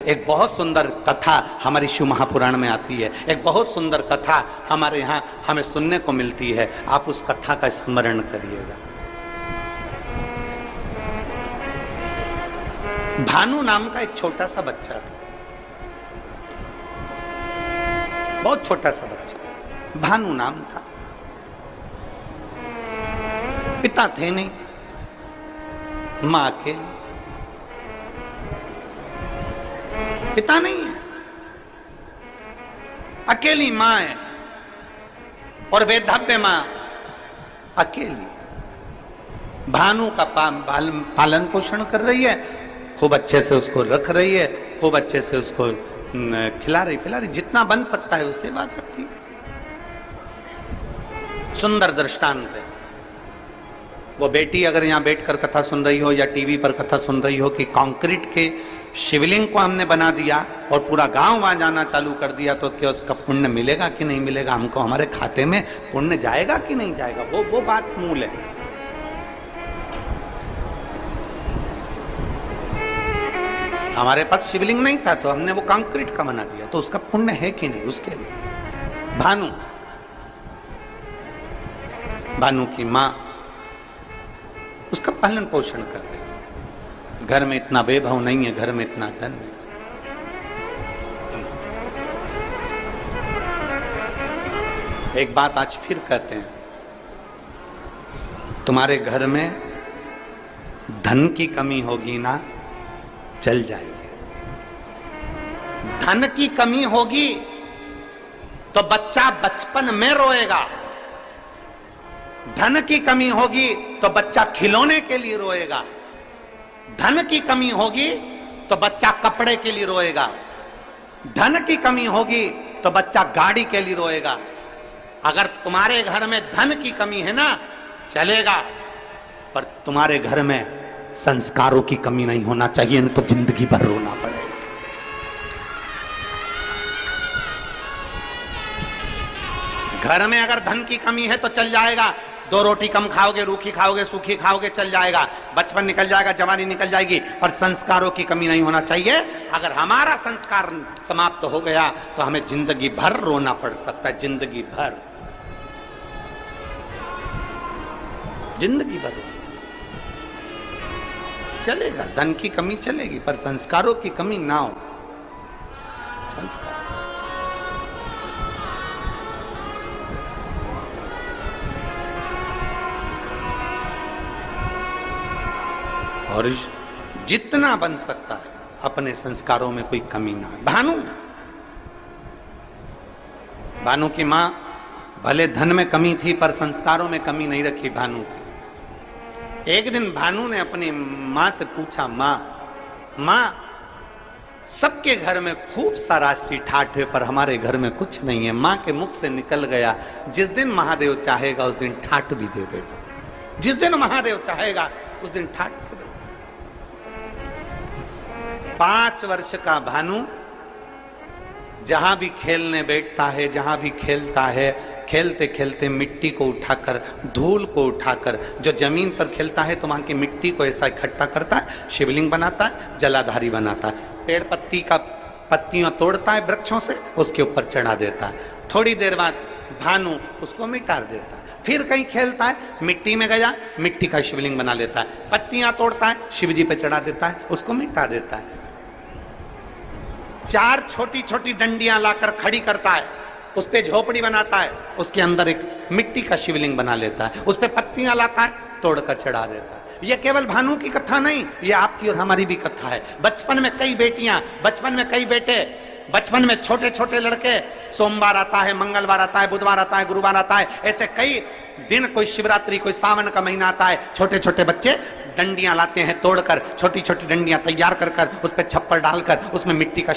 एक बहुत सुंदर कथा हमारी शिव महापुराण में आती है, एक बहुत सुंदर कथा हमारे यहाँ हमें सुनने को मिलती है। आप उस कथा का स्मरण करिएगा। भानु नाम का एक छोटा सा बच्चा था, बहुत छोटा सा बच्चा, भानु नाम था। पिता थे नहीं, मां अकेली, पिता नहीं है, अकेली मां है और वेधव्य मां अकेली। भानु का पालन पोषण कर रही है, खूब अच्छे से उसको रख रही है, खूब अच्छे से उसको खिला रही पिला रही, जितना बन सकता है उससे बात करती है। सुंदर दृष्टांत है। वो बेटी अगर यहां बैठकर कथा सुन रही हो या टीवी पर कथा सुन रही हो कि कंक्रीट के शिवलिंग को हमने बना दिया और पूरा गांव वहां जाना चालू कर दिया, तो क्या उसका पुण्य मिलेगा कि नहीं मिलेगा, हमको हमारे खाते में पुण्य जाएगा कि नहीं जाएगा, वो बात मूल है। हमारे पास शिवलिंग नहीं था तो हमने वो कंक्रीट का बना दिया, तो उसका पुण्य है कि नहीं उसके लिए। भानु की मां उसका पालन पोषण कर रही है। घर में इतना वैभव नहीं है, घर में इतना धन नहीं। एक बात आज फिर कहते हैं, तुम्हारे घर में धन की कमी होगी ना, चल जाएगी। धन की कमी होगी तो बच्चा बचपन में रोएगा, धन की कमी होगी तो बच्चा खिलौने के लिए रोएगा, धन की कमी होगी तो बच्चा कपड़े के लिए रोएगा, धन की कमी होगी तो बच्चा गाड़ी के लिए रोएगा। अगर तुम्हारे घर में धन की कमी है ना, चलेगा, पर तुम्हारे घर में संस्कारों की कमी नहीं होना चाहिए, नहीं तो जिंदगी भर रोना पड़ेगा। घर में अगर धन की कमी है तो चल जाएगा, 2 रोटी कम खाओगे, रूखी खाओगे, सूखी खाओगे, चल जाएगा, बचपन निकल जाएगा, जवानी निकल जाएगी, पर संस्कारों की कमी नहीं होना चाहिए। अगर हमारा संस्कार समाप्त हो गया तो हमें जिंदगी भर रोना पड़ सकता है, जिंदगी भर, जिंदगी भर चलेगा। धन की कमी चलेगी पर संस्कारों की कमी ना हो। संस्कार और जितना बन सकता है अपने संस्कारों में कोई कमी ना है। भानु की मां भले धन में कमी थी पर संस्कारों में कमी नहीं रखी भानु की। एक दिन भानु ने अपनी मां से पूछा, मां सबके घर में खूब सा राशि ठाठ है पर हमारे घर में कुछ नहीं है। मां के मुख से निकल गया, जिस दिन महादेव चाहेगा उस दिन ठाठ भी दे देगा, जिस दिन महादेव चाहेगा उस दिन ठाठ दे देगा। 5 वर्ष का भानु जहां भी खेलने बैठता है, जहां भी खेलता है, खेलते खेलते मिट्टी को उठाकर, धूल को उठाकर, जो जमीन पर खेलता है तो वहां की मिट्टी को ऐसा इकट्ठा करता है, शिवलिंग बनाता है, जलाधारी बनाता है, पेड़ पत्ती का पत्तियां तोड़ता है वृक्षों से, उसके ऊपर चढ़ा देता है। थोड़ी देर बाद भानु उसको मिटा देता है। फिर कहीं खेलता है, मिट्टी में गया, मिट्टी का शिवलिंग बना लेता है, पत्तियां तोड़ता है, शिवजी पे चढ़ा देता है, उसको मिटा देता है। 4 छोटी छोटी डंडियां लाकर खड़ी करता है, उस पे झोपड़ी बनाता है, उसके अंदर एक मिट्टी का शिवलिंग बना लेता है, उस पे पत्तियां लाता है, तोड़कर चढ़ा देता है। यह केवल भानु की कथा नहीं, ये आपकी और हमारी भी कथा है। बचपन में कई बेटियां, बचपन में कई बेटे, बचपन में छोटे छोटे लड़के, सोमवार आता है, मंगलवार आता है, बुधवार आता है, गुरुवार आता है, ऐसे कई दिन, कोई शिवरात्रि, कोई सावन का महीना आता है, छोटे छोटे बच्चे डंडियां लाते हैं तोड़कर, छोटी छोटी डंडियां तैयार कर उस पर छप्पर डालकर उसमें मिट्टी का